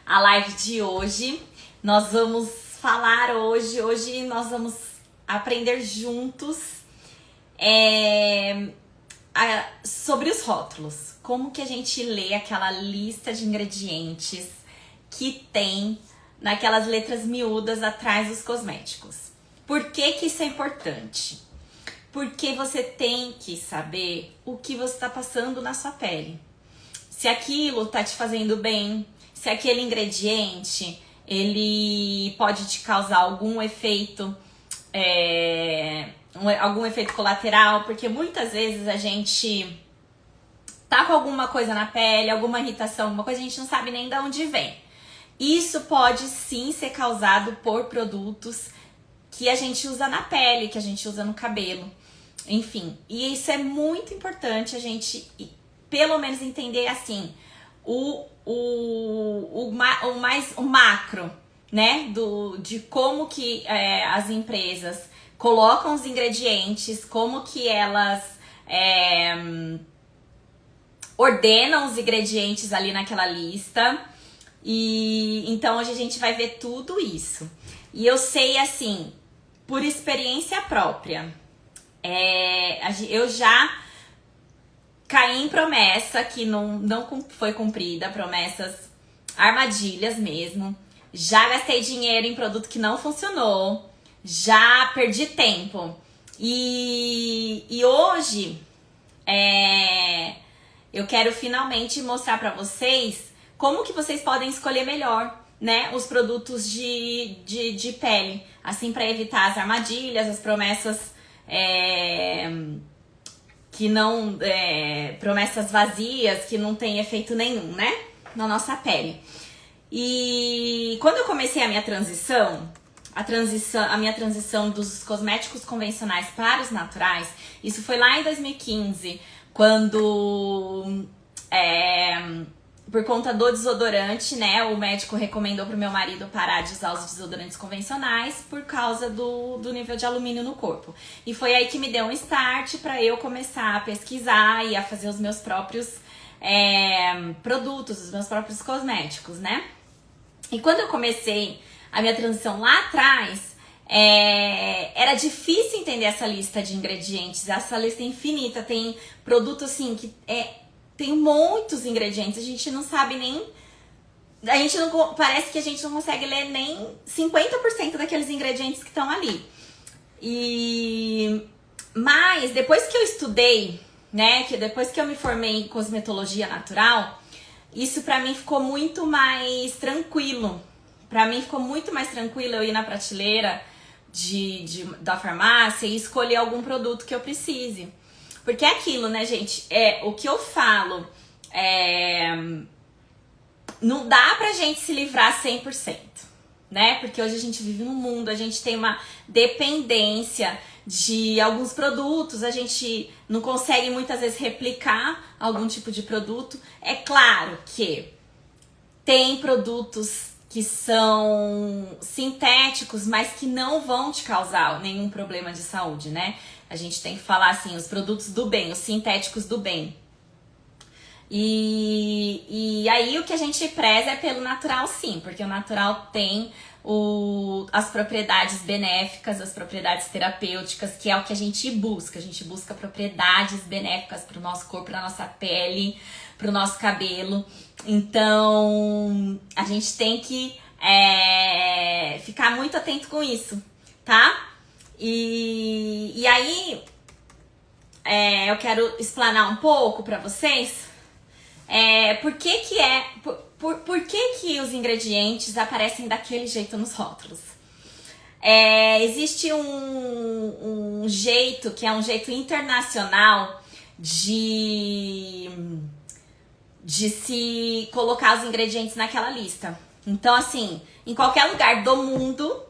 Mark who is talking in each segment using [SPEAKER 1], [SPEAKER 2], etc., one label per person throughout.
[SPEAKER 1] a live de hoje. Nós vamos falar hoje nós vamos aprender juntos sobre os rótulos. Como que a gente lê aquela lista de ingredientes que tem naquelas letras miúdas atrás dos cosméticos. Por que que isso é importante? Porque você tem que saber o que você está passando na sua pele. Se aquilo está te fazendo bem, se aquele ingrediente ele pode te causar algum efeito, algum efeito colateral, porque muitas vezes a gente tá com alguma coisa na pele, alguma irritação, alguma coisa, a gente não sabe nem de onde vem. Isso pode sim ser causado por produtos que a gente usa na pele, que a gente usa no cabelo, enfim. E isso é muito importante a gente, pelo menos, entender assim, o macro, né, de como que as empresas colocam os ingredientes, como que elas ordenam os ingredientes ali naquela lista. E então hoje a gente vai ver tudo isso. E eu sei assim, por experiência própria, eu já caí em promessa que não foi cumprida, promessas armadilhas mesmo. Já gastei dinheiro em produto que não funcionou, já perdi tempo. E hoje eu quero finalmente mostrar pra vocês como que vocês podem escolher melhor, né, os produtos de pele, assim, para evitar as armadilhas, as promessas que não promessas vazias, que não tem efeito nenhum, né, na nossa pele. E quando eu comecei a minha transição, a minha transição dos cosméticos convencionais para os naturais, isso foi lá em 2015, quando por conta do desodorante, né, o médico recomendou pro meu marido parar de usar os desodorantes convencionais por causa do nível de alumínio no corpo. E foi aí que me deu um start para eu começar a pesquisar e a fazer os meus próprios produtos, os meus próprios cosméticos, né? E quando eu comecei a minha transição lá atrás, era difícil entender essa lista de ingredientes, essa lista infinita, tem produto assim que tem muitos ingredientes, a gente não sabe nem... Parece que a gente não consegue ler nem 50% daqueles ingredientes que estão ali. Mas depois que eu estudei, né, depois que eu me formei em cosmetologia natural, isso pra mim ficou muito mais tranquilo. Pra mim ficou muito mais tranquilo eu ir na prateleira da farmácia e escolher algum produto que eu precise. Porque é aquilo, né, gente? O que eu falo, não dá pra gente se livrar 100%, né? Porque hoje a gente vive num mundo, a gente tem uma dependência de alguns produtos, a gente não consegue muitas vezes replicar algum tipo de produto. É claro que tem produtos que são sintéticos, mas que não vão te causar nenhum problema de saúde, né? A gente tem que falar assim, os produtos do bem, os sintéticos do bem. E aí o que a gente preza é pelo natural, sim, porque o natural tem as propriedades benéficas, as propriedades terapêuticas, que é o que a gente busca. A gente busca propriedades benéficas para o nosso corpo, para a nossa pele, para o nosso cabelo. Então, a gente tem que ficar muito atento com isso, tá? E aí, eu quero explanar um pouco pra vocês por que os ingredientes aparecem daquele jeito nos rótulos. Existe um jeito, que é um jeito internacional de se colocar os ingredientes naquela lista. Então, assim, em qualquer lugar do mundo,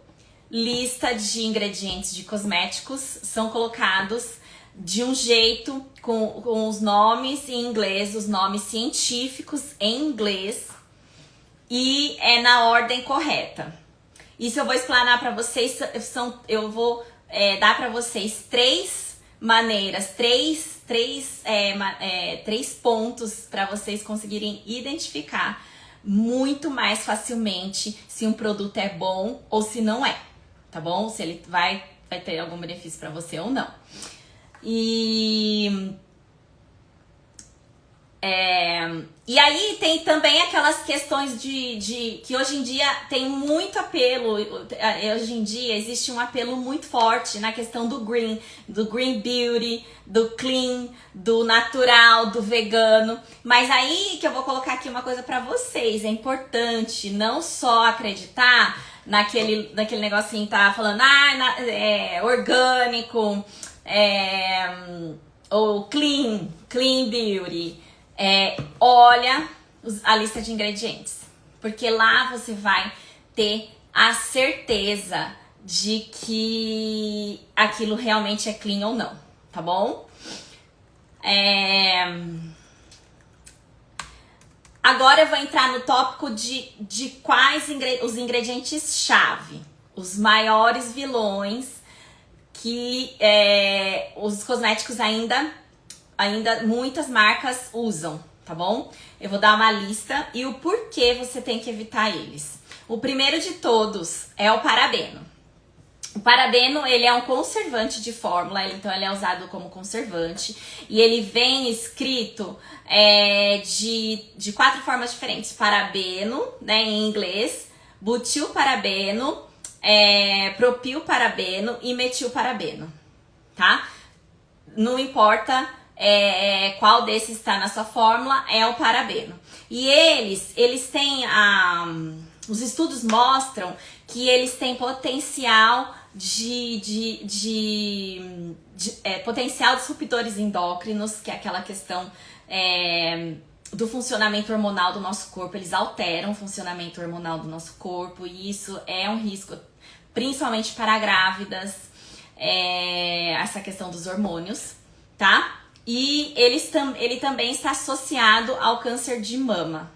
[SPEAKER 1] lista de ingredientes de cosméticos são colocados de um jeito com os nomes em inglês, os nomes científicos em inglês e na ordem correta. Isso eu vou explanar para vocês, eu vou dar para vocês três maneiras, três pontos para vocês conseguirem identificar muito mais facilmente se um produto é bom ou se não é, tá bom? Se ele vai ter algum benefício para você ou não. E aí tem também aquelas questões de que hoje em dia tem muito apelo, hoje em dia existe um apelo muito forte na questão do green beauty, do clean, do natural, do vegano. Mas aí que eu vou colocar aqui uma coisa pra vocês, é importante não só acreditar naquele negocinho que tá falando, orgânico, ou clean beauty. Olha a lista de ingredientes, porque lá você vai ter a certeza de que aquilo realmente é clean ou não, tá bom? Agora eu vou entrar no tópico de quais os ingredientes-chave, os maiores vilões que os cosméticos ainda muitas marcas usam, tá bom? Eu vou dar uma lista e o porquê você tem que evitar eles. O primeiro de todos é o parabeno. O parabeno, ele é um conservante de fórmula, então ele é usado como conservante e ele vem escrito de 4 formas diferentes. Parabeno, né, em inglês, butilparabeno, propilparabeno e metilparabeno, tá? Não importa qual desses está na sua fórmula, é o parabeno. E eles têm os estudos mostram que eles têm potencial potencial disruptores endócrinos, que é aquela questão do funcionamento hormonal do nosso corpo. Eles alteram o funcionamento hormonal do nosso corpo e isso é um risco, principalmente para grávidas, essa questão dos hormônios, tá? E ele também está associado ao câncer de mama.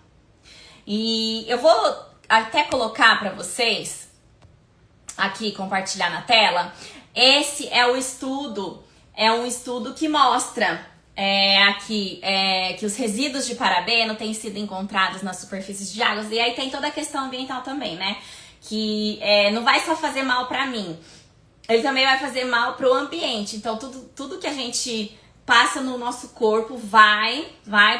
[SPEAKER 1] E eu vou até colocar para vocês aqui, compartilhar na tela. Esse é o estudo, um estudo que mostra aqui que os resíduos de parabeno têm sido encontrados nas superfícies de águas. E aí tem toda a questão ambiental também, né? Que não vai só fazer mal para mim, ele também vai fazer mal para o ambiente. Então tudo que a gente passa no nosso corpo vai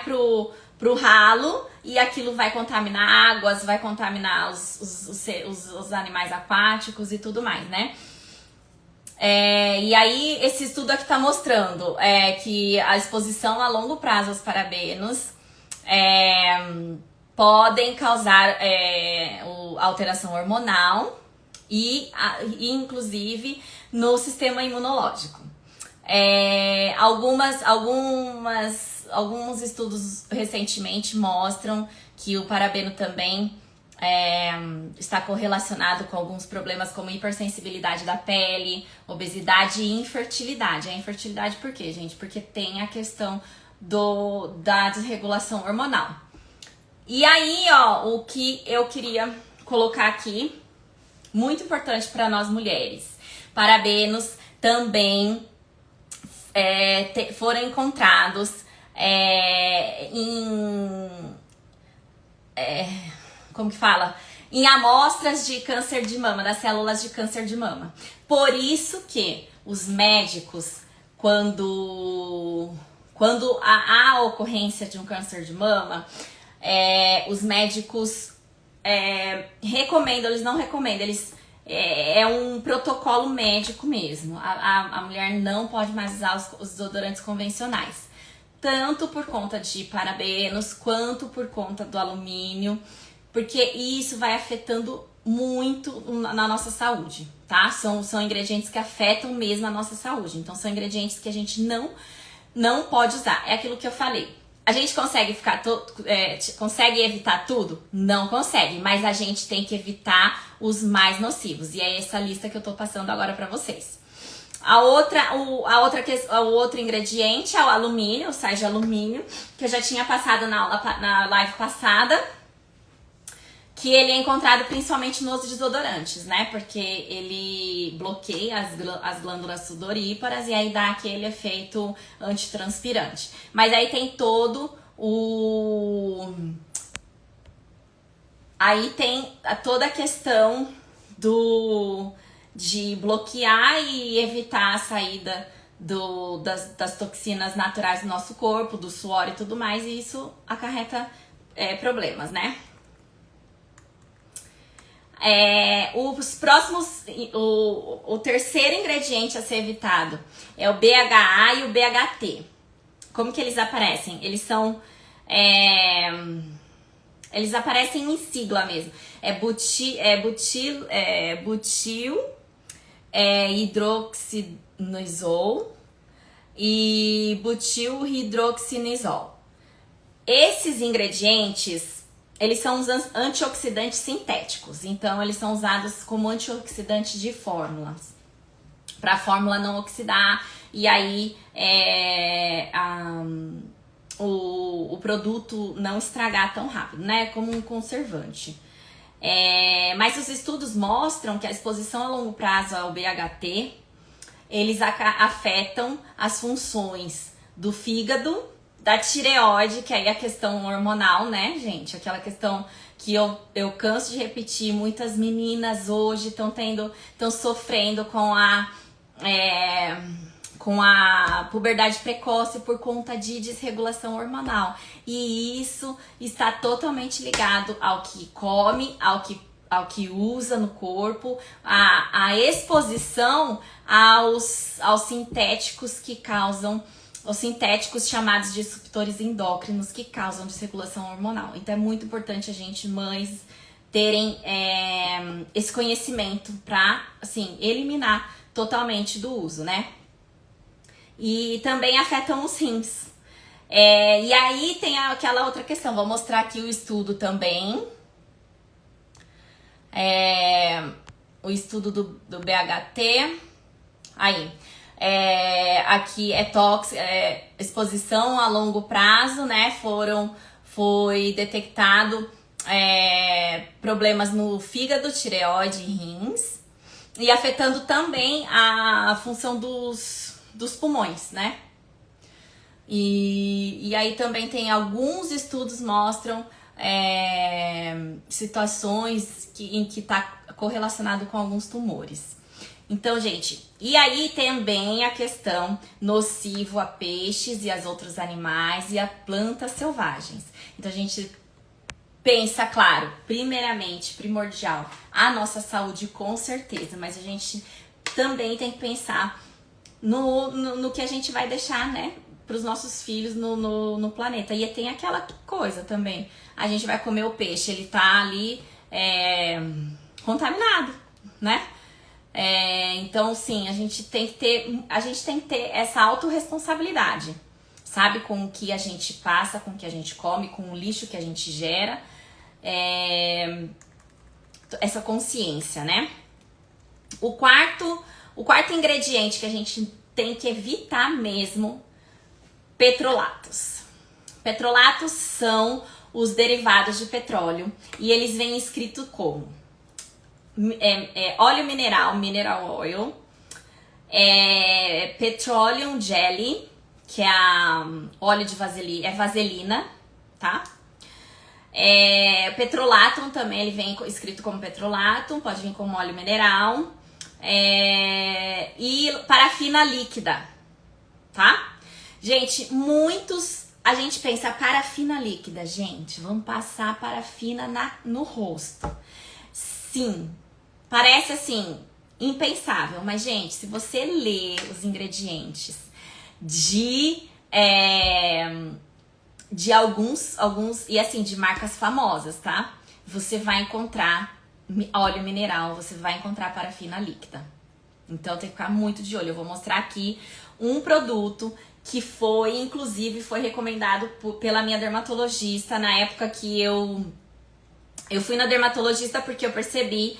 [SPEAKER 1] pro ralo e aquilo vai contaminar águas, vai contaminar os animais aquáticos e tudo mais, né? E aí esse estudo aqui tá mostrando que a exposição a longo prazo aos parabenos podem causar alteração hormonal e inclusive no sistema imunológico. Alguns estudos recentemente mostram que o parabeno também está correlacionado com alguns problemas como hipersensibilidade da pele, obesidade e infertilidade. A infertilidade por quê, gente? Porque tem a questão da desregulação hormonal. E aí, o que eu queria colocar aqui, muito importante para nós mulheres, parabenos também foram encontrados como que fala? Em amostras de câncer de mama, das células de câncer de mama. Por isso que os médicos, quando há a ocorrência de um câncer de mama, os médicos recomendam, eles não recomendam, é um protocolo médico mesmo. A mulher não pode mais usar os desodorantes convencionais. Tanto por conta de parabenos, quanto por conta do alumínio. Porque isso vai afetando muito na nossa saúde, tá? São ingredientes que afetam mesmo a nossa saúde. Então, são ingredientes que a gente não pode usar. É aquilo que eu falei. A gente consegue consegue evitar tudo? Não consegue, mas a gente tem que evitar os mais nocivos. E é essa lista que eu tô passando agora pra vocês. O outro ingrediente é o alumínio, o sais de alumínio, que eu já tinha passado na live passada, que ele é encontrado principalmente nos desodorantes, né? Porque ele bloqueia as glândulas sudoríparas e aí dá aquele efeito antitranspirante. Mas aí tem todo Aí tem toda a questão de bloquear e evitar a saída das toxinas naturais do nosso corpo, do suor e tudo mais, e isso acarreta problemas, né? Os próximos, o terceiro ingrediente a ser evitado é o BHA e o BHT. Como que eles aparecem? Eles são... eles aparecem em sigla mesmo. Butil hidroxinizol e butil hidroxinizol. Esses ingredientes, eles são os antioxidantes sintéticos. Então, eles são usados como antioxidante de fórmulas, para a fórmula não oxidar e aí o produto não estragar tão rápido, né? Como um conservante. Mas os estudos mostram que a exposição a longo prazo ao BHT, eles afetam as funções do fígado, da tireoide, que aí é a questão hormonal, né, gente? Aquela questão que eu canso de repetir, muitas meninas hoje estão sofrendo com a puberdade precoce por conta de desregulação hormonal. E isso está totalmente ligado ao que come, ao que usa no corpo, a exposição aos sintéticos que causam, os sintéticos chamados de disruptores endócrinos que causam desregulação hormonal. Então é muito importante a gente, mães, terem esse conhecimento para, assim, eliminar totalmente do uso, né? E também afetam os rins. E aí tem aquela outra questão, vou mostrar aqui o estudo também. O estudo do BHT. Aí, aqui exposição a longo prazo, né? Foi detectado problemas no fígado, tireoide e rins. E afetando também a função dos pulmões, né? E aí também tem alguns estudos mostram situações em que está correlacionado com alguns tumores. Então, gente, e aí também a questão nocivo a peixes e aos outros animais e a plantas selvagens. Então, a gente pensa, claro, primeiramente, primordial, a nossa saúde com certeza, mas a gente também tem que pensar no que a gente vai deixar, né, para os nossos filhos no planeta. E tem aquela coisa também, a gente vai comer o peixe, ele tá ali contaminado, né? Então, sim, a gente tem que ter essa autorresponsabilidade, sabe? Com o que a gente passa, com o que a gente come, com o lixo que a gente gera, essa consciência, né? O quarto ingrediente que a gente tem que evitar mesmo, petrolatos. Petrolatos são os derivados de petróleo e eles vêm escrito como óleo mineral oil, petroleum jelly, que é óleo de vaselina, tá? Petrolatum também, ele vem escrito como petrolatum, pode vir como óleo mineral, e parafina líquida, tá? Gente, a gente pensa parafina líquida, gente, vamos passar parafina no rosto. Sim, parece assim, impensável, mas gente, se você ler os ingredientes de alguns, e assim, de marcas famosas, tá? Você vai encontrar óleo mineral, você vai encontrar parafina líquida. Então tem que ficar muito de olho. Eu vou mostrar aqui um produto que inclusive foi recomendado pela minha dermatologista na época que eu fui na dermatologista, porque eu percebi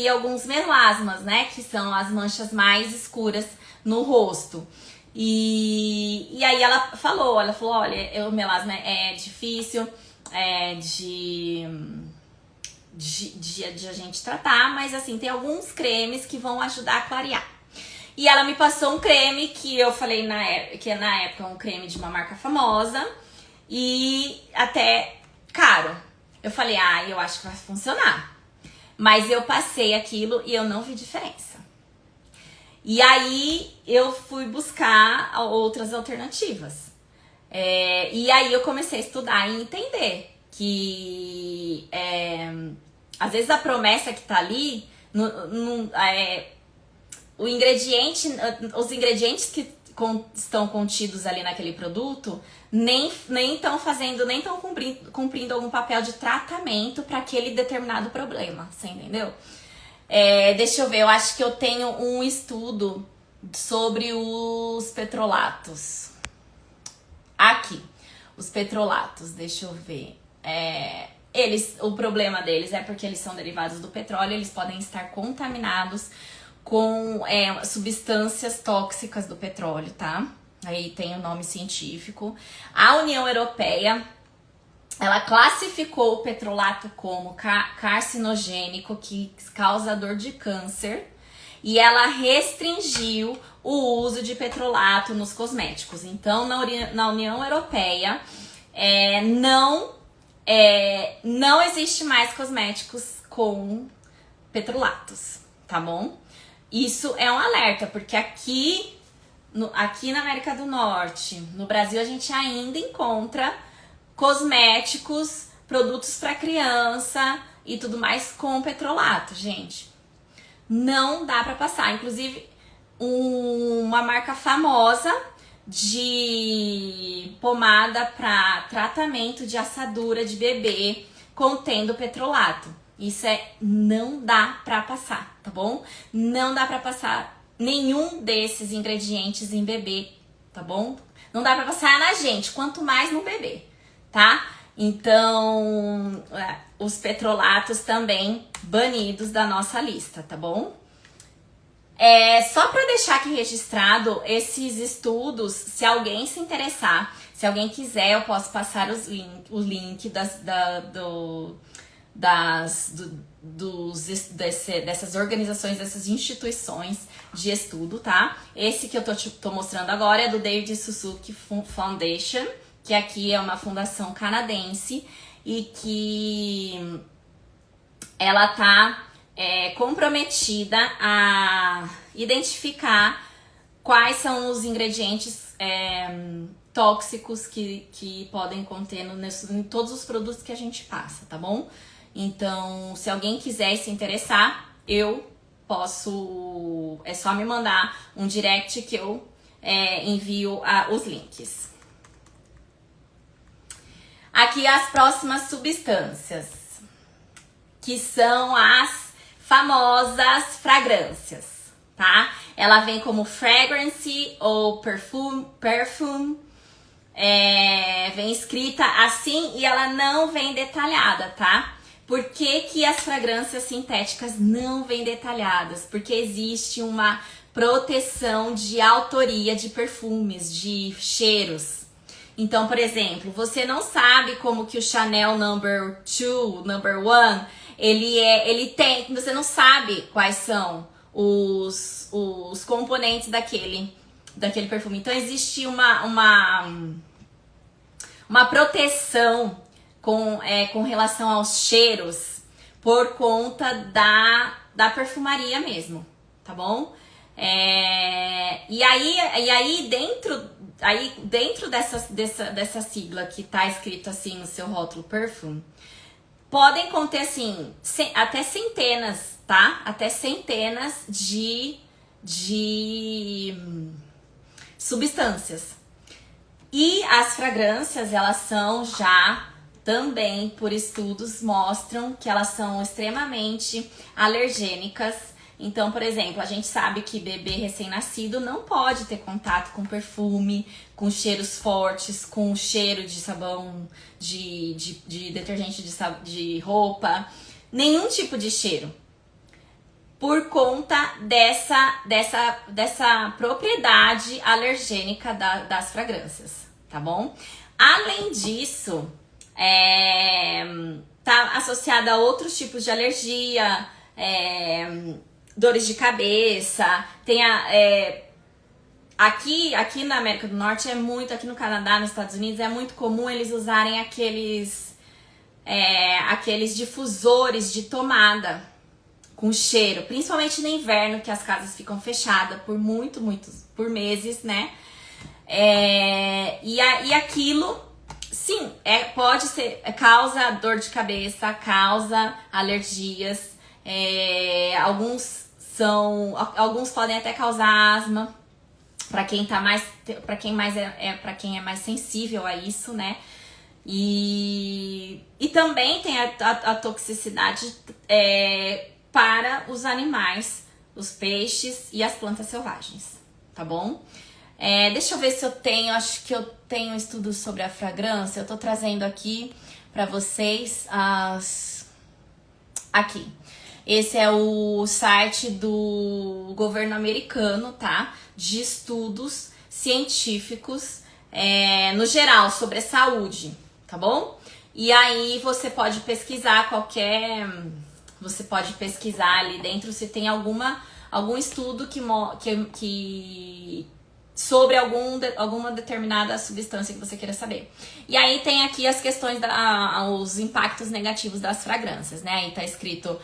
[SPEAKER 1] alguns melasmas, né? Que são as manchas mais escuras no rosto. E aí ela falou, olha, o melasma é difícil de a gente tratar, mas assim, tem alguns cremes que vão ajudar a clarear. E ela me passou um creme que eu falei que na época é um creme de uma marca famosa. E até caro. Eu falei, eu acho que vai funcionar. Mas eu passei aquilo e eu não vi diferença. E aí eu fui buscar outras alternativas. E aí eu comecei a estudar e entender que às vezes a promessa que tá ali, os ingredientes que estão contidos ali naquele produto nem estão fazendo, nem estão cumprindo algum papel de tratamento para aquele determinado problema, você entendeu? Deixa eu ver, eu acho que eu tenho um estudo sobre os petrolatos. Aqui, os petrolatos, deixa eu ver. O problema deles é porque eles são derivados do petróleo, eles podem estar contaminados com substâncias tóxicas do petróleo, tá? Aí tem o nome científico. A União Europeia, ela classificou o petrolato como carcinogênico, que causador de câncer, e ela restringiu o uso de petrolato nos cosméticos. Então, na União Europeia, não existe mais cosméticos com petrolatos, tá bom? Isso é um alerta, porque aqui na América do Norte, no Brasil, a gente ainda encontra cosméticos, produtos para criança e tudo mais com petrolato, gente. Não dá para passar. Inclusive, uma marca famosa de pomada para tratamento de assadura de bebê contendo petrolato. Isso não dá pra passar, tá bom? Não dá pra passar nenhum desses ingredientes em bebê, tá bom? Não dá pra passar na gente, quanto mais no bebê, tá? Então, os petrolatos também banidos da nossa lista, tá bom? Só pra deixar aqui registrado esses estudos, se alguém se interessar, se alguém quiser, eu posso passar o link dessas organizações, dessas instituições de estudo, tá? Esse que eu tô mostrando agora é do David Suzuki Foundation, que aqui é uma fundação canadense e que ela tá comprometida a identificar quais são os ingredientes tóxicos que podem conter em todos os produtos que a gente passa, tá bom? Então, se alguém quiser se interessar, eu posso... É só me mandar um direct que eu envio os links. Aqui as próximas substâncias, que são as famosas fragrâncias, tá? Ela vem como fragrance ou perfume. Vem escrita assim e ela não vem detalhada, tá? Por que as fragrâncias sintéticas não vêm detalhadas? Porque existe uma proteção de autoria de perfumes, de cheiros. Então, por exemplo, você não sabe como que o Chanel Number 2, Number 1, ele tem, você não sabe quais são os componentes daquele perfume. Então, existe uma proteção com relação aos cheiros por conta da perfumaria mesmo, tá bom? E aí dentro dessa sigla que tá escrito assim no seu rótulo perfume, podem conter assim até centenas, tá? Até centenas de substâncias. E as fragrâncias, elas são já também, por estudos, mostram que elas são extremamente alergênicas. Então, por exemplo, a gente sabe que bebê recém-nascido não pode ter contato com perfume, com cheiros fortes, com cheiro de sabão, de detergente de roupa, nenhum tipo de cheiro. Por conta dessa propriedade alergênica das fragrâncias, tá bom? Além disso, tá associada a outros tipos de alergia, dores de cabeça, tem aqui na América do Norte aqui no Canadá, nos Estados Unidos, é muito comum eles usarem aqueles aqueles difusores de tomada com cheiro, principalmente no inverno, que as casas ficam fechadas por meses, né? E aquilo, sim, pode ser, causa dor de cabeça, causa alergias, alguns podem até causar asma, para quem é mais sensível a isso, né? E também tem a toxicidade para os animais, os peixes e as plantas selvagens, tá bom? Deixa eu ver se eu tenho, acho que eu tenho estudos sobre a fragrância, eu tô trazendo aqui para vocês aqui. Esse é o site do governo americano, tá? De estudos científicos, no geral, sobre a saúde, tá bom? E aí você pode pesquisar você pode pesquisar ali dentro se tem algum estudo que sobre alguma determinada substância que você queira saber. E aí tem aqui as questões os impactos negativos das fragrâncias, né? Aí tá escrito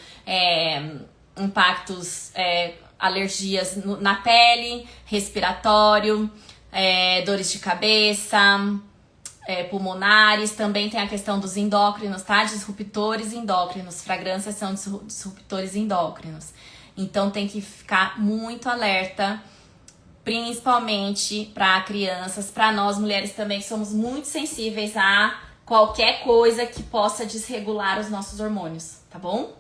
[SPEAKER 1] impactos, alergias na pele, respiratório, dores de cabeça, pulmonares. Também tem a questão dos endócrinos, tá? Disruptores endócrinos. Fragrâncias são disruptores endócrinos. Então tem que ficar muito alerta, principalmente para crianças, para nós mulheres também, que somos muito sensíveis a qualquer coisa que possa desregular os nossos hormônios, tá bom?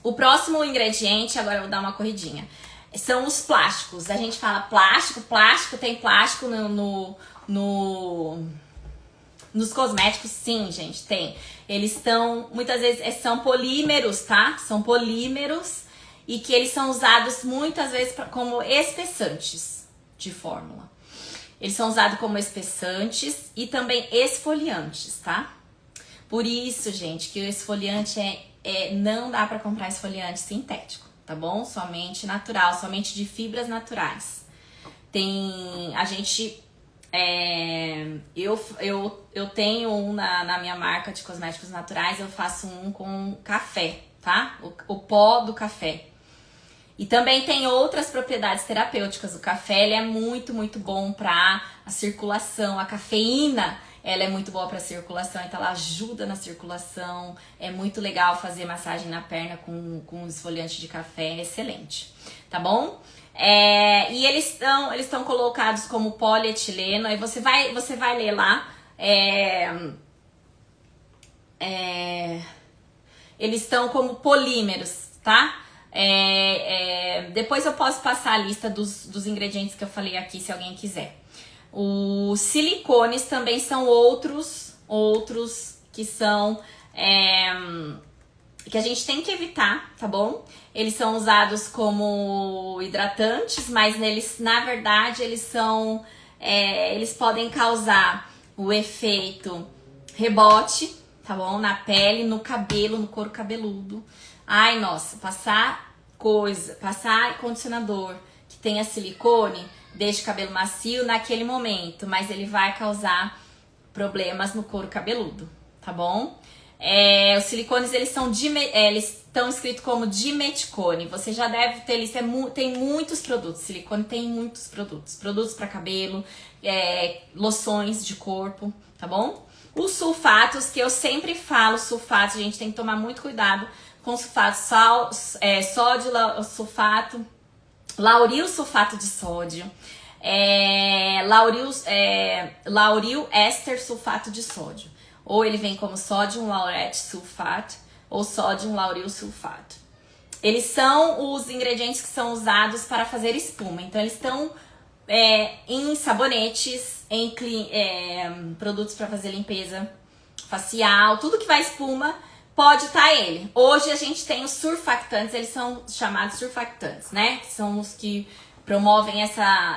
[SPEAKER 1] O próximo ingrediente, agora eu vou dar uma corridinha, são os plásticos. A gente fala plástico, tem plástico nos cosméticos, sim, gente, tem. Eles muitas vezes, são polímeros, tá? São polímeros e que eles são usados muitas vezes como espessantes de fórmula. Eles são usados como espessantes e também esfoliantes, tá? Por isso, gente, que o esfoliante não dá pra comprar esfoliante sintético, tá bom? Somente natural, somente de fibras naturais. Eu tenho um na minha marca de cosméticos naturais, eu faço um com café, tá? O pó do café. E também tem outras propriedades terapêuticas. O café, ele é muito, muito bom para a circulação. A cafeína, ela é muito boa para a circulação, então ela ajuda na circulação. É muito legal fazer massagem na perna com esfoliante de café, é excelente, tá bom? E eles estão colocados como polietileno. Aí você vai ler lá. Eles estão como polímeros, tá? Depois eu posso passar a lista dos ingredientes que eu falei aqui, se alguém quiser. Os silicones também são outros que são que a gente tem que evitar, tá bom? Eles são usados como hidratantes, mas na verdade eles podem causar o efeito rebote, tá bom? Na pele, no cabelo, no couro cabeludo. Ai, nossa, passar condicionador que tenha silicone, deixa o cabelo macio naquele momento, mas ele vai causar problemas no couro cabeludo, tá bom? Os silicones, eles estão escritos como dimeticone. Você já deve ter lista, tem muitos produtos. Silicone tem muitos produtos. Produtos para cabelo, loções de corpo, tá bom? Os sulfatos, que eu sempre falo, sulfatos, a gente tem que tomar muito cuidado com sulfato, sódio, sulfato, lauril sulfato de sódio, lauril éster sulfato de sódio. Ou ele vem como sódio laurete sulfato ou sódio lauril sulfato. Eles são os ingredientes que são usados para fazer espuma. Então eles estão em sabonetes, em produtos para fazer limpeza facial, tudo que vai espuma pode estar ele. Hoje a gente tem os surfactantes, eles são chamados surfactantes, né? Que são os que promovem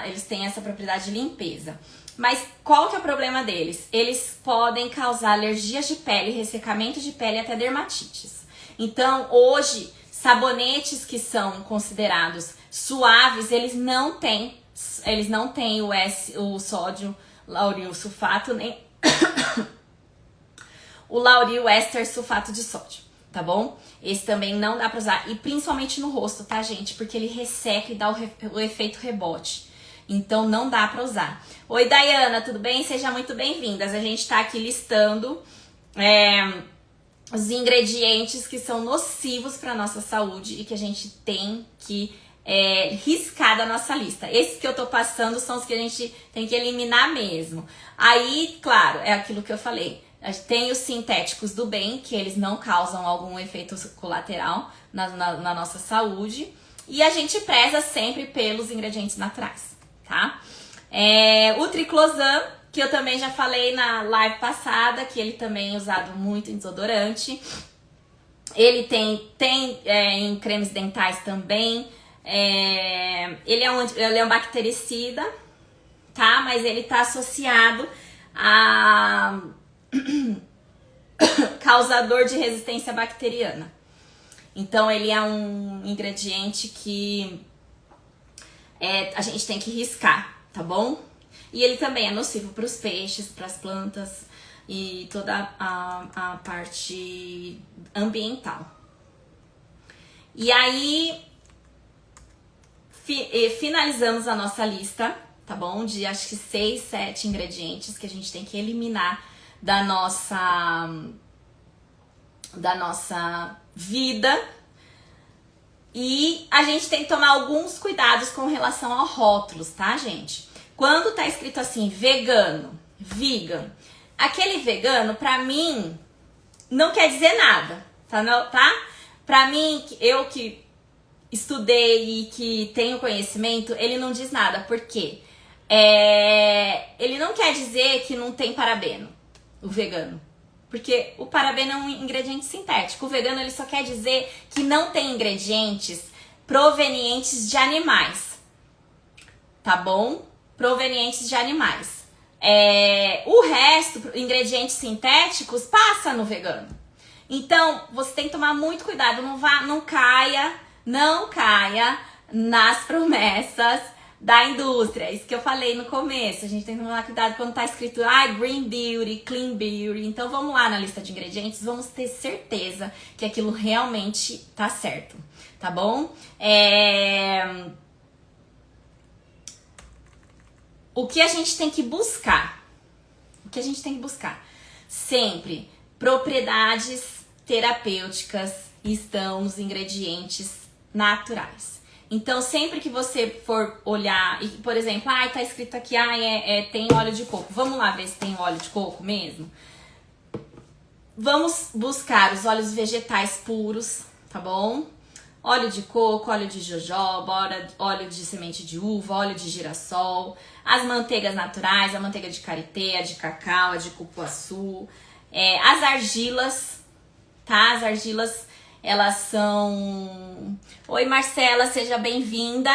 [SPEAKER 1] eles têm essa propriedade de limpeza. Mas qual que é o problema deles? Eles podem causar alergias de pele, ressecamento de pele e até dermatites. Então, hoje, sabonetes que são considerados suaves, eles não têm o sódio lauril sulfato o lauril éster sulfato de sódio, tá bom? Esse também não dá pra usar, e principalmente no rosto, tá, gente? Porque ele resseca e dá o efeito rebote. Então não dá pra usar. Oi, Dayana, tudo bem? Seja muito bem-vindas. A gente tá aqui listando os ingredientes que são nocivos pra nossa saúde e que a gente tem que riscar da nossa lista. Esses que eu tô passando são os que a gente tem que eliminar mesmo. Aí, claro, é aquilo que eu falei. Tem os sintéticos do bem, que eles não causam algum efeito colateral na nossa saúde. E a gente preza sempre pelos ingredientes naturais, tá? O triclosan, que eu também já falei na live passada, que ele também é usado muito em desodorante. Ele tem em cremes dentais também. Ele é um bactericida, tá? Mas ele tá associado a causador de resistência bacteriana. Então ele é um ingrediente que a gente tem que riscar, tá bom? E ele também é nocivo para os peixes, para as plantas e toda a parte ambiental. E aí finalizamos a nossa lista, tá bom? De acho que 6, 7 ingredientes que a gente tem que eliminar da nossa vida. E a gente tem que tomar alguns cuidados com relação a rótulos, tá, gente? Quando tá escrito assim, vegano, vegan, aquele vegano, pra mim, não quer dizer nada, tá? Pra mim, eu que estudei e que tenho conhecimento, ele não diz nada. Por quê? Ele não quer dizer que não tem parabeno, o vegano. Porque o parabeno é um ingrediente sintético. O vegano, ele só quer dizer que não tem ingredientes provenientes de animais. Tá bom? Provenientes de animais. O resto, ingredientes sintéticos, passa no vegano. Então, você tem que tomar muito cuidado. Não caia nas promessas da indústria. Isso que eu falei no começo. A gente tem que tomar cuidado quando tá escrito Green Beauty, Clean Beauty. Então vamos lá na lista de ingredientes, vamos ter certeza que aquilo realmente tá certo, tá bom? O que a gente tem que buscar? Sempre propriedades terapêuticas estão nos ingredientes naturais. Então, sempre que você for olhar, e, por exemplo, tá escrito aqui, tem óleo de coco. Vamos lá ver se tem óleo de coco mesmo? Vamos buscar os óleos vegetais puros, tá bom? Óleo de coco, óleo de jojoba, óleo de semente de uva, óleo de girassol, as manteigas naturais, a manteiga de karité, a de cacau, a de cupuaçu, as argilas, tá? As argilas, elas são... Oi, Marcela, seja bem-vinda.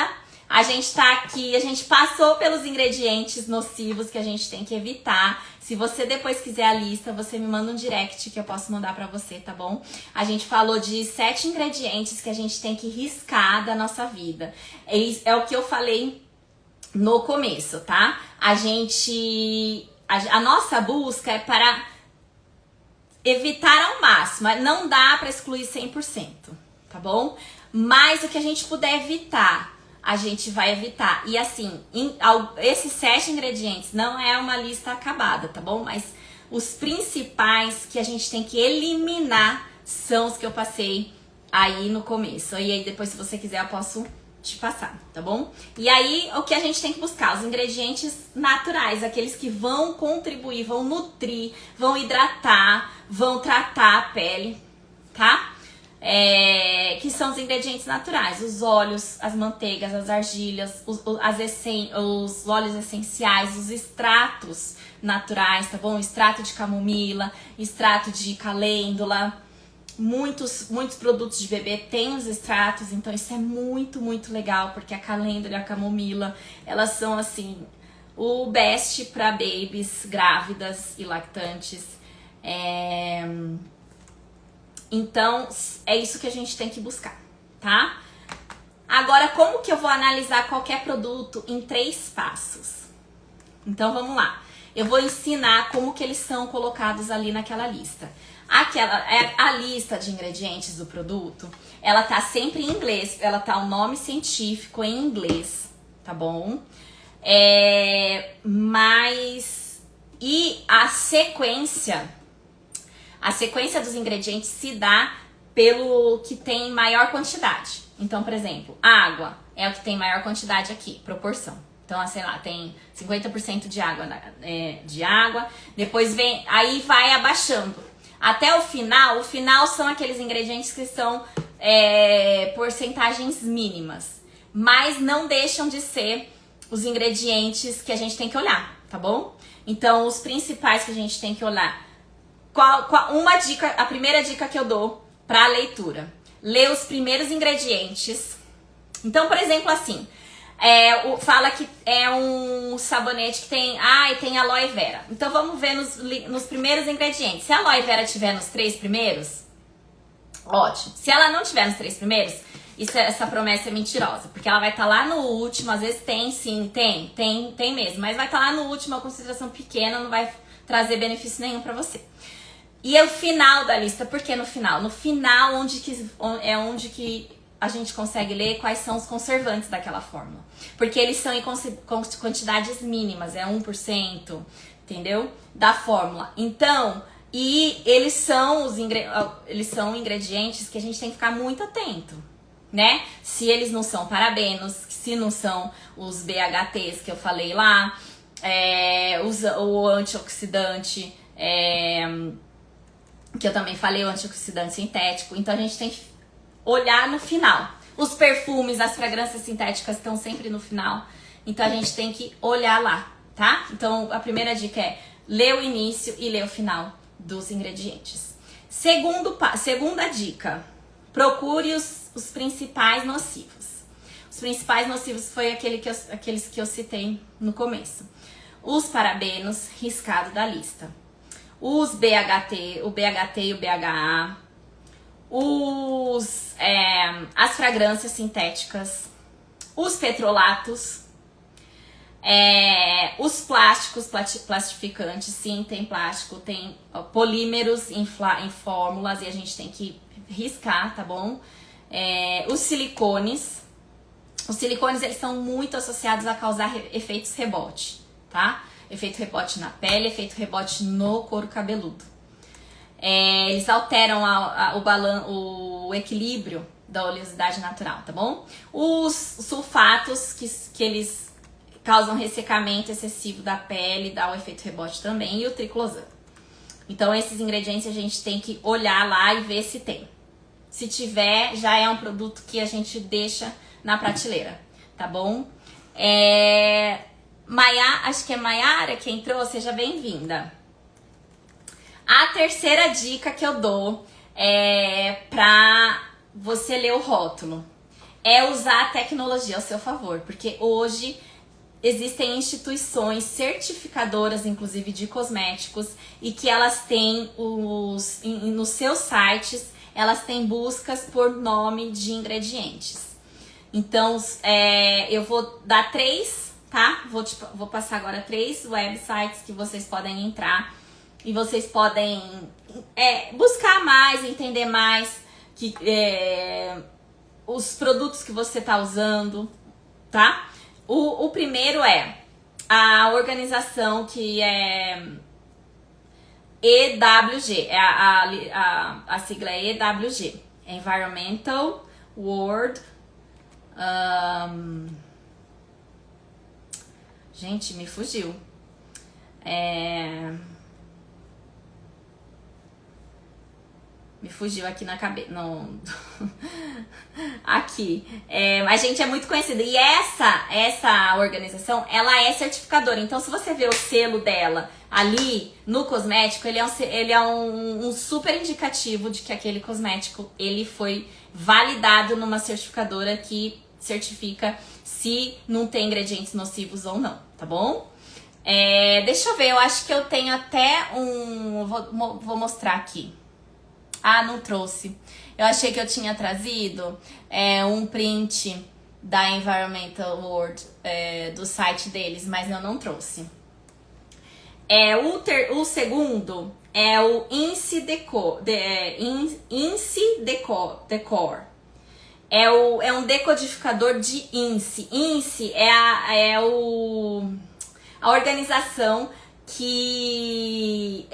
[SPEAKER 1] A gente tá aqui, a gente passou pelos ingredientes nocivos que a gente tem que evitar. Se você depois quiser a lista, você me manda um direct que eu posso mandar pra você, tá bom? A gente falou de 7 ingredientes que a gente tem que riscar da nossa vida. É o que eu falei no começo, tá? A nossa busca é para evitar ao máximo. Não dá pra excluir 100%, tá bom? Mas o que a gente puder evitar, a gente vai evitar. E assim, esses 7 ingredientes não é uma lista acabada, tá bom? Mas os principais que a gente tem que eliminar são os que eu passei aí no começo. E aí depois, se você quiser, eu posso te passar, tá bom? E aí, o que a gente tem que buscar? Os ingredientes naturais, aqueles que vão contribuir, vão nutrir, vão hidratar, vão tratar a pele, tá? Que são os ingredientes naturais, os óleos, as manteigas, as argilhas, os óleos essenciais, os extratos naturais, tá bom? Extrato de camomila, extrato de calêndula. Muitos produtos de bebê têm os extratos, então isso é muito, muito legal, porque a calêndula e a camomila, elas são assim, o best para babies grávidas e lactantes. Então, é isso que a gente tem que buscar, tá? Agora, como que eu vou analisar qualquer produto em 3 passos? Então, vamos lá. eu vou ensinar como que eles são colocados ali naquela lista. A lista de ingredientes do produto, ela tá sempre em inglês, ela tá o nome científico em inglês, tá bom? E a sequência dos ingredientes se dá pelo que tem maior quantidade. Então, por exemplo, água é o que tem maior quantidade aqui, proporção. Então, sei lá, tem 50% de água, depois aí vai abaixando. Até o final são aqueles ingredientes que são porcentagens mínimas. Mas não deixam de ser os ingredientes que a gente tem que olhar, tá bom? Então, os principais que a gente tem que olhar. A primeira dica que eu dou pra leitura. Lê os primeiros ingredientes. Então, por exemplo, assim, fala que é um sabonete que tem aloe vera. Então, vamos ver nos primeiros ingredientes. Se a aloe vera tiver nos 3 primeiros, ótimo. Se ela não tiver nos 3 primeiros, essa promessa é mentirosa. Porque ela vai estar lá no último, às vezes tem mesmo. Mas vai estar lá no último, uma concentração pequena, não vai trazer benefício nenhum pra você. E é o final da lista. Por que no final? No final onde que a gente consegue ler quais são os conservantes daquela fórmula. Porque eles são em quantidades mínimas, 1%, entendeu? Da fórmula. Então, eles são ingredientes que a gente tem que ficar muito atento, né? Se eles não são parabenos, se não são os BHTs que eu falei lá, o antioxidante, que eu também falei, o antioxidante sintético. Então a gente tem que olhar no final. Os perfumes, as fragrâncias sintéticas estão sempre no final. Então a gente tem que olhar lá, tá? Então a primeira dica é ler o início e ler o final dos ingredientes. Segunda dica, procure os principais nocivos. Os principais nocivos foi aqueles que eu citei no começo. Os parabenos, riscado da lista. Os BHT, o BHT e o BHA. As fragrâncias sintéticas. Os petrolatos. Os plásticos, plastificantes. Sim, tem plástico. Tem polímeros em fórmulas e a gente tem que riscar, tá bom? Os silicones. Os silicones, eles são muito associados a causar efeitos rebote, tá? Efeito rebote na pele, efeito rebote no couro cabeludo. Eles alteram o equilíbrio da oleosidade natural, tá bom? Os sulfatos, que eles causam ressecamento excessivo da pele, dá o efeito rebote também, e o triclosan. Então, esses ingredientes a gente tem que olhar lá e ver se tem. Se tiver, já é um produto que a gente deixa na prateleira, tá bom? Acho que é Maiara que entrou, seja bem-vinda. A terceira dica que eu dou pra você ler o rótulo é usar a tecnologia ao seu favor, porque hoje existem instituições certificadoras, inclusive de cosméticos, e que elas têm nos seus sites, elas têm buscas por nome de ingredientes. Então, eu vou dar 3, tá? Vou passar agora 3 websites que vocês podem entrar e vocês podem buscar mais, entender mais os produtos que você tá usando, tá? O primeiro é a organização que é EWG, a sigla é EWG, Environmental World. Gente, me fugiu. Me fugiu aqui na cabeça. Aqui. A gente é muito conhecida. E essa organização, ela é certificadora. Então, se você vê o selo dela ali no cosmético, ele é um super indicativo de que aquele cosmético ele foi validado numa certificadora que certifica se não tem ingredientes nocivos ou não, tá bom? Deixa eu ver, eu acho que eu tenho até vou mostrar aqui. Ah, não trouxe. Eu achei que eu tinha trazido um print da Environmental World, do site deles, mas eu não trouxe. O segundo é o INCE Decor. É um decodificador de INCE. INCE é a organização que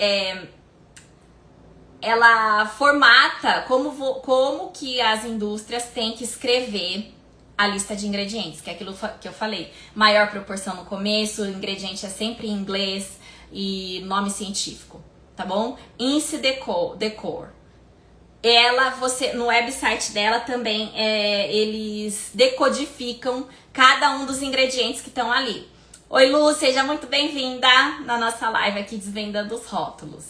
[SPEAKER 1] ela formata como que as indústrias têm que escrever a lista de ingredientes, que é aquilo que eu falei. Maior proporção no começo, o ingrediente é sempre em inglês e nome científico, tá bom? INCE Decor. No website dela também, eles decodificam cada um dos ingredientes que estão ali. Oi, Lu, seja muito bem-vinda na nossa live aqui Desvendando os Rótulos.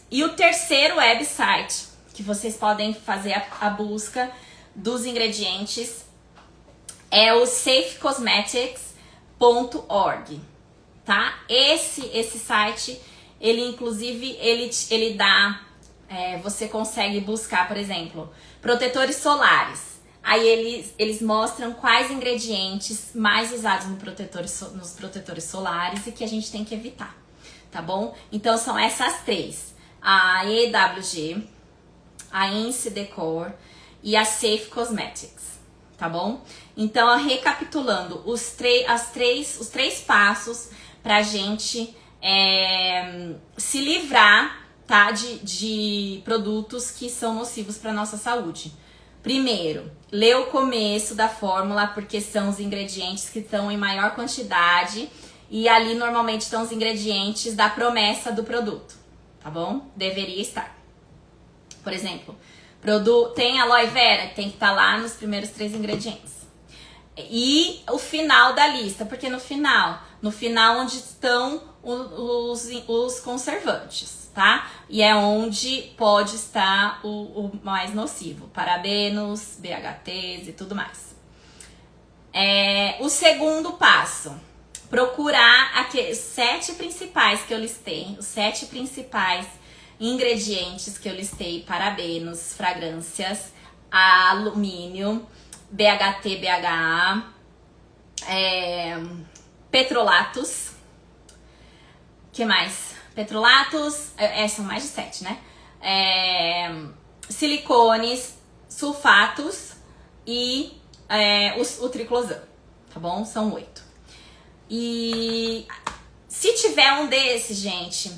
[SPEAKER 1] E o terceiro website que vocês podem fazer a busca dos ingredientes é o safecosmetics.org, tá? Esse site, ele inclusive, ele dá, você consegue buscar, por exemplo, protetores solares. Aí eles mostram quais ingredientes mais usados nos protetores solares e que a gente tem que evitar, tá bom? Então são essas três, a EWG, a INCE Decor e a Safe Cosmetics, tá bom? Então, recapitulando, os três passos pra gente se livrar, tá, de produtos que são nocivos para nossa saúde. Primeiro, lê o começo da fórmula, porque são os ingredientes que estão em maior quantidade e ali normalmente estão os ingredientes da promessa do produto, tá bom? Deveria estar. Por exemplo, tem aloe vera, tem que estar lá nos primeiros 3 ingredientes. E o final da lista, porque no final onde estão os conservantes, tá? E é onde pode estar o mais nocivo, parabenos, BHTs e tudo mais. O segundo passo, procurar os 7 principais que eu listei, os 7 principais ingredientes que eu listei: parabenos, fragrâncias, alumínio, BHT, BHA, petrolatos. Que mais? Petrolatos, são mais de 7, né? Silicones, sulfatos e o triclosan, tá bom? São 8. E se tiver um desses, gente,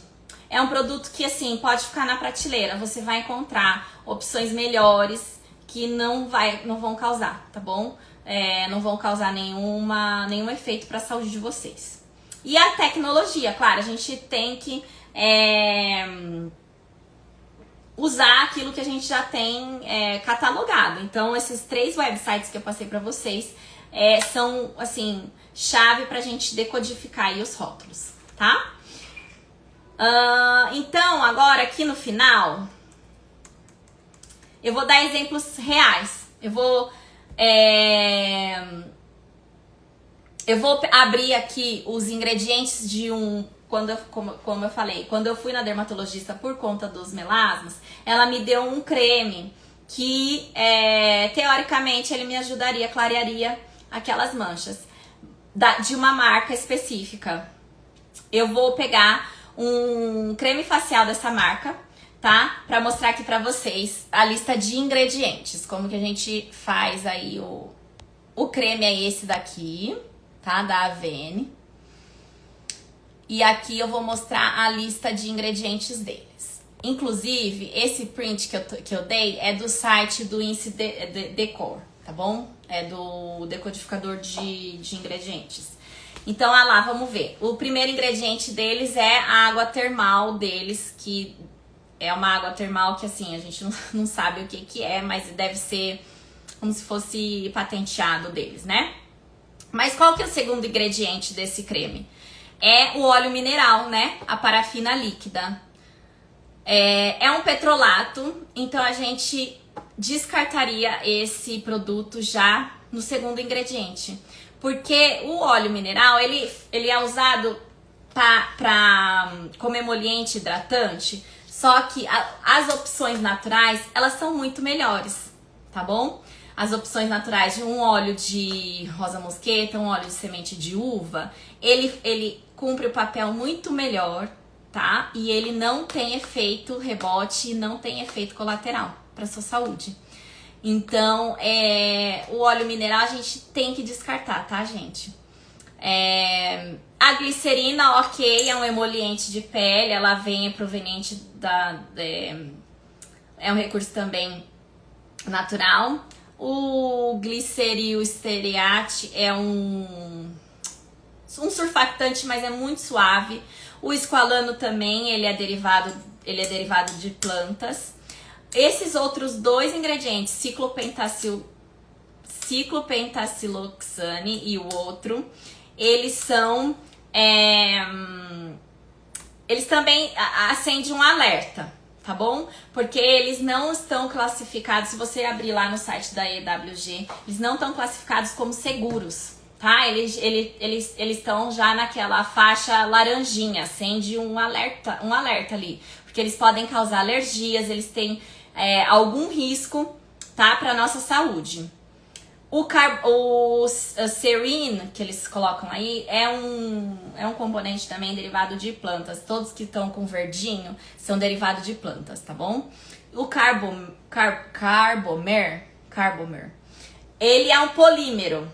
[SPEAKER 1] é um produto que, assim, pode ficar na prateleira. Você vai encontrar opções melhores que não vão causar, tá bom? Não vão causar nenhum efeito para a saúde de vocês. E a tecnologia, claro, a gente tem que usar aquilo que a gente já tem catalogado. Então, esses 3 websites que eu passei para vocês são, assim, chave pra gente decodificar aí os rótulos, tá? Então, agora aqui no final, eu vou dar exemplos reais. Eu vou abrir aqui os ingredientes de como eu falei, quando eu fui na dermatologista por conta dos melasmas, ela me deu um creme que, teoricamente, ele me ajudaria, clarearia aquelas manchas de uma marca específica. Eu vou pegar um creme facial dessa marca, tá? Pra mostrar aqui pra vocês a lista de ingredientes. Como que a gente faz aí o creme é esse daqui, tá? Da Avene. E aqui eu vou mostrar a lista de ingredientes deles. Inclusive, esse print que eu dei é do site do INCE Decor, tá bom? É do decodificador de ingredientes. Então, lá, vamos ver. O primeiro ingrediente deles é a água termal deles, que é uma água termal que, assim, a gente não sabe o que é, mas deve ser como se fosse patenteado deles, né? Mas qual que é o segundo ingrediente desse creme? É o óleo mineral, né? A parafina líquida. É um petrolato, então a gente descartaria esse produto já no segundo ingrediente. Porque o óleo mineral, ele é usado como emoliente hidratante, só que as opções naturais, elas são muito melhores, tá bom? As opções naturais de um óleo de rosa mosqueta, um óleo de semente de uva, ele cumpre o papel muito melhor, tá? E ele não tem efeito rebote e não tem efeito colateral para sua saúde. Então, o óleo mineral a gente tem que descartar, tá, gente? A glicerina, ok, é um emoliente de pele, ela vem proveniente é um recurso também natural. O gliceril esteariate é um surfactante, mas é muito suave. O esqualano também, ele é derivado de plantas. Esses outros dois ingredientes, ciclopentaciloxane e o outro, eles são... eles também acendem um alerta, tá bom? Porque eles não estão classificados, se você abrir lá no site da EWG, eles não estão classificados como seguros, tá? Eles estão já naquela faixa laranjinha, acende um alerta ali, porque eles podem causar alergias, eles têm algum risco, tá, para nossa saúde. O serine, que eles colocam aí, é um componente também derivado de plantas. Todos que estão com verdinho são derivados de plantas, tá bom? O carbomer, ele é um polímero,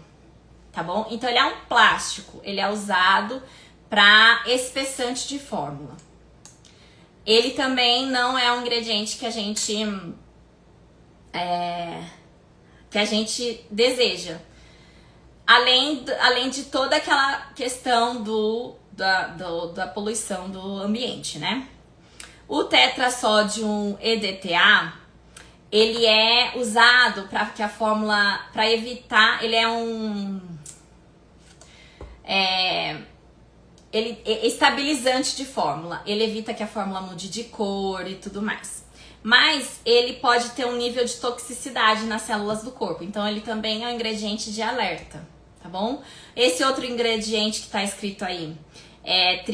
[SPEAKER 1] tá bom? Então ele é um plástico, ele é usado para espessante de fórmula. Ele também não é um ingrediente que a gente deseja. Além de toda aquela questão da poluição do ambiente, né? O tetrassódio EDTA, ele é usado para que a fórmula, para evitar, ele ele é estabilizante de fórmula, ele evita que a fórmula mude de cor e tudo mais. Mas ele pode ter um nível de toxicidade nas células do corpo, então ele também é um ingrediente de alerta, tá bom? Esse outro ingrediente que tá escrito aí é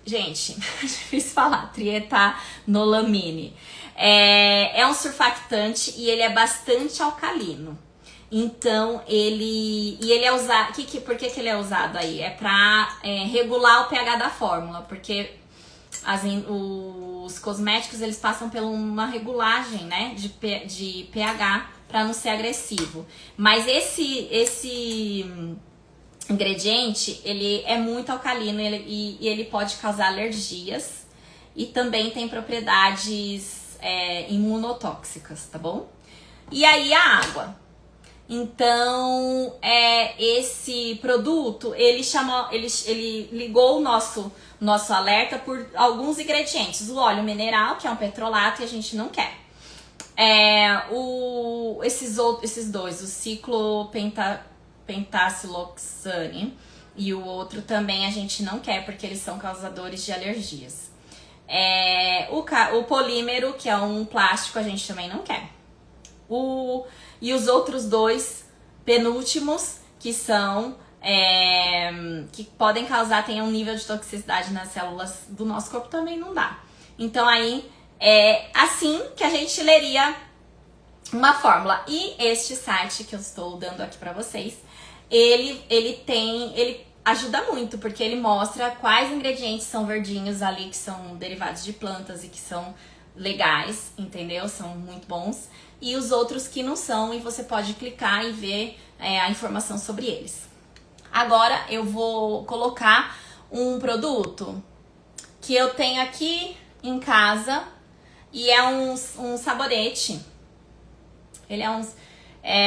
[SPEAKER 1] gente, é difícil falar, trietanolamine. É um surfactante e ele é bastante alcalino. Então, ele é usado... Por que ele é usado aí? É pra regular o pH da fórmula, porque os cosméticos, eles passam por uma regulagem, né, de pH para não ser agressivo. Mas esse ingrediente, ele é muito alcalino e ele pode causar alergias e também tem propriedades imunotóxicas, tá bom? E aí a água. Então, esse produto, ele ligou o nosso alerta por alguns ingredientes. O óleo mineral, que é um petrolato e a gente não quer. Esses dois, o ciclopentaciloxane e o outro também a gente não quer, porque eles são causadores de alergias. O polímero, que é um plástico, a gente também não quer. E os outros dois penúltimos, que são que podem causar, tem um nível de toxicidade nas células do nosso corpo, também não dá. Então aí é assim que a gente leria uma fórmula. E este site que eu estou dando aqui para vocês, ele ajuda muito, porque ele mostra quais ingredientes são verdinhos ali, que são derivados de plantas e que são legais, entendeu? São muito bons. E os outros que não são, e você pode clicar e ver a informação sobre eles. Agora eu vou colocar um produto que eu tenho aqui em casa e é um sabonete. Ele é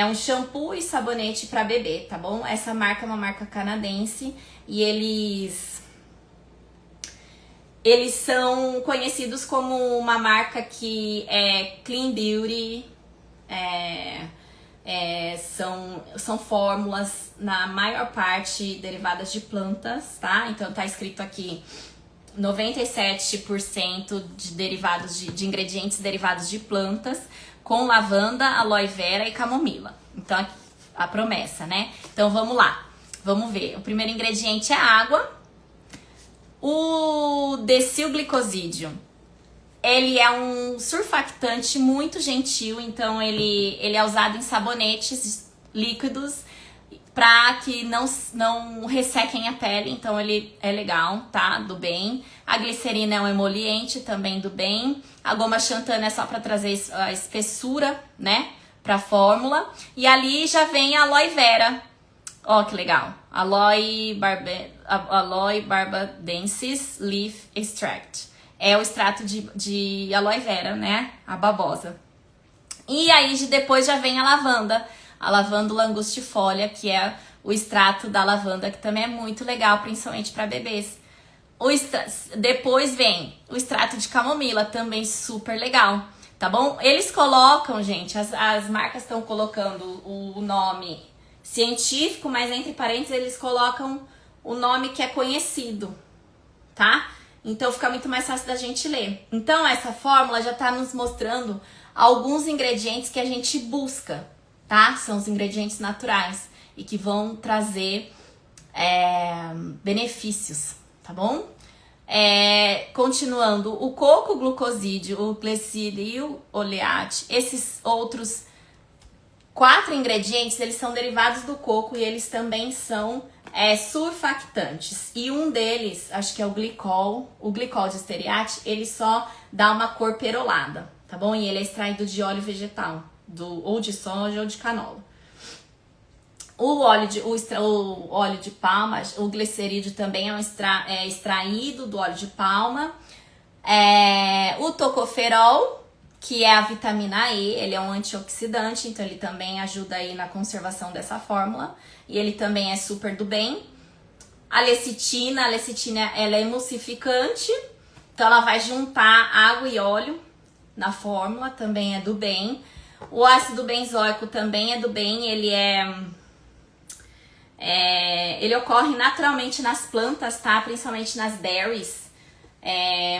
[SPEAKER 1] um shampoo e sabonete para bebê, tá bom? Essa marca é uma marca canadense e eles são conhecidos como uma marca que é clean beauty. São fórmulas, na maior parte, derivadas de plantas, tá? Então tá escrito aqui 97% de ingredientes derivados de plantas, com lavanda, aloe vera e camomila. Então a promessa, né? Então vamos lá, vamos ver. O primeiro ingrediente é água. O desilglicosídeo, ele é um surfactante muito gentil, então ele é usado em sabonetes líquidos pra que não ressequem a pele, então ele é legal, tá? Do bem. A glicerina é um emoliente, também do bem. A goma xantana é só pra trazer a espessura, né, pra fórmula. E ali já vem a aloe vera. Ó, que legal. Aloe barbadensis leaf extract. É o extrato de aloe vera, né, a babosa. E aí depois já vem a lavândula angustifolia, que é o extrato da lavanda, que também é muito legal, principalmente para bebês. Depois vem o extrato de camomila, também super legal, tá bom? Eles colocam, gente, as marcas estão colocando o nome científico, mas entre parênteses eles colocam o nome que é conhecido, tá? Então fica muito mais fácil da gente ler. Então essa fórmula já tá nos mostrando alguns ingredientes que a gente busca, tá? São os ingredientes naturais e que vão trazer benefícios, tá bom? Continuando, o coco, o glucosídeo, o glicídio e o oleate, esses outros 4 ingredientes, eles são derivados do coco e eles também são surfactantes. E um deles, acho que é o glicol de esteariate, ele só dá uma cor perolada, tá bom? E ele é extraído de óleo vegetal, ou de soja ou de canola. O óleo de palma, o glicerídeo também é extraído do óleo de palma. O tocoferol, que é a vitamina E, ele é um antioxidante, então ele também ajuda aí na conservação dessa fórmula. E ele também é super do bem. A lecitina ela é emulsificante, então ela vai juntar água e óleo na fórmula, também é do bem. O ácido benzoico também é do bem, ele ocorre naturalmente nas plantas, tá? Principalmente nas berries,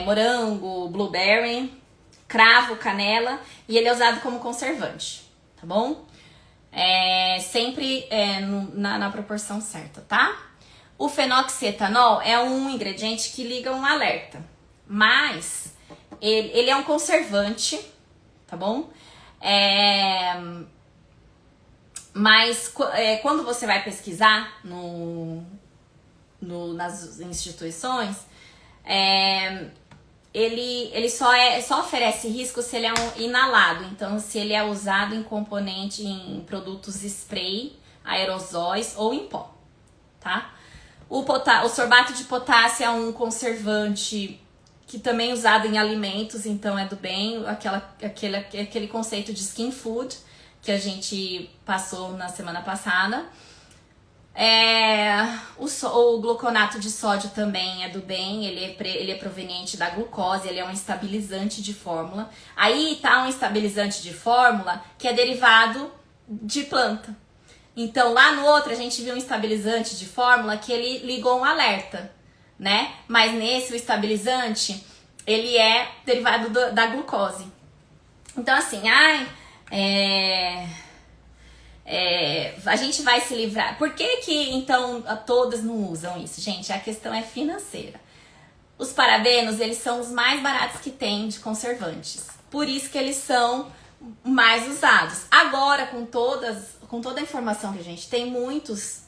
[SPEAKER 1] morango, blueberry, cravo, canela, e ele é usado como conservante, tá bom? Sempre na proporção certa, tá? O fenoxietanol é um ingrediente que liga um alerta, mas ele é um conservante, tá bom? Mas quando você vai pesquisar nas instituições, ele só oferece risco se ele é inalado. Então, se ele é usado em componente, em produtos spray, aerosóis ou em pó, tá? O sorbato de potássio é um conservante que também é usado em alimentos, então é do bem, aquele conceito de skin food que a gente passou na semana passada. O gluconato de sódio também é do bem, ele é proveniente da glucose, ele é um estabilizante de fórmula. Aí tá um estabilizante de fórmula que é derivado de planta. Então lá no outro a gente viu um estabilizante de fórmula que ele ligou um alerta, né? Mas nesse o estabilizante, ele é derivado da glucose. Então assim, a gente vai se livrar. Por que então todas não usam isso? Gente, a questão é financeira. Os parabenos, eles são os mais baratos que tem de conservantes. Por isso que eles são mais usados. Agora, com toda a informação que a gente tem, muitos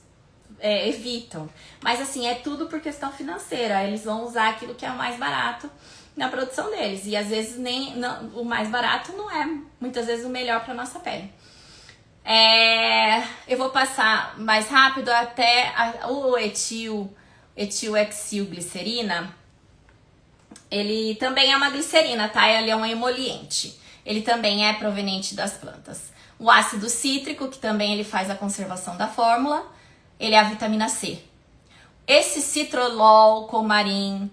[SPEAKER 1] evitam. Mas assim, é tudo por questão financeira. Eles vão usar aquilo que é o mais barato na produção deles. E às vezes o mais barato não é, muitas vezes, o melhor para nossa pele. Eu vou passar mais rápido até o etilhexilglicerina. Ele também é uma glicerina, tá? Ele é um emoliente. Ele também é proveniente das plantas. O ácido cítrico, que também ele faz a conservação da fórmula, ele é a vitamina C. Esse citrolol, coumarin,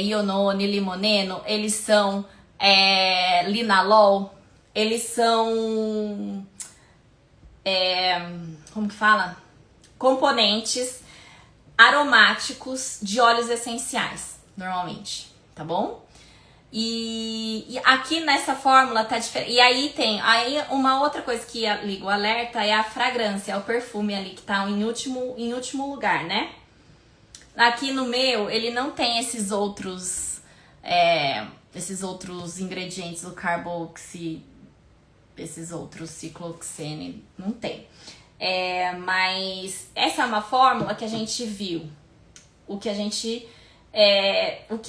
[SPEAKER 1] ionone, limoneno, eles são linalol, eles são como que fala? Componentes aromáticos de óleos essenciais, normalmente, tá bom? E aqui nessa fórmula tá diferente. E aí uma outra coisa que liga o alerta é a fragrância, é o perfume ali que tá em último lugar, né? Aqui no meu, ele não tem esses outros ingredientes, o carboxy, esses outros cicloxene, não tem. Mas essa é uma fórmula que a gente viu, o que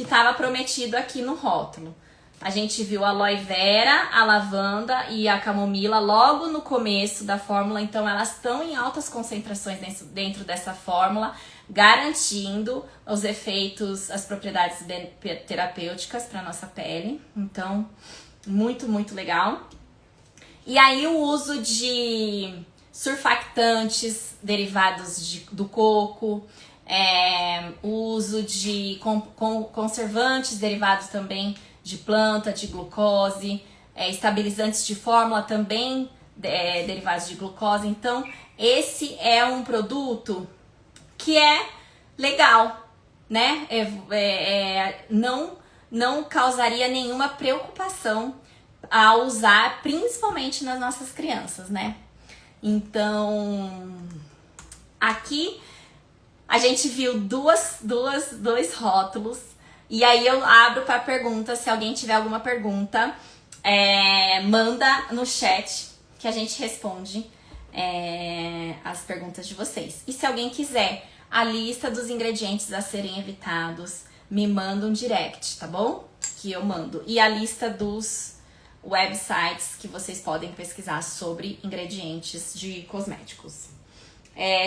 [SPEAKER 1] estava prometido aqui no rótulo. A gente viu a aloe vera, a lavanda e a camomila logo no começo da fórmula, então elas estão em altas concentrações dentro dessa fórmula, garantindo os efeitos, as propriedades terapêuticas para nossa pele. Então, muito, muito legal. E aí o uso de surfactantes derivados do coco, o uso de conservantes derivados também de planta, de glucose, estabilizantes de fórmula também derivados de glucose. Então, esse é um produto que é legal, né? Não causaria nenhuma preocupação a usar, principalmente nas nossas crianças, né? Então, aqui a gente viu dois rótulos. E aí eu abro para pergunta. Se alguém tiver alguma pergunta, manda no chat que a gente responde as perguntas de vocês. E se alguém quiser a lista dos ingredientes a serem evitados, me manda um direct, tá bom? Que eu mando. E a lista dos websites que vocês podem pesquisar sobre ingredientes de cosméticos.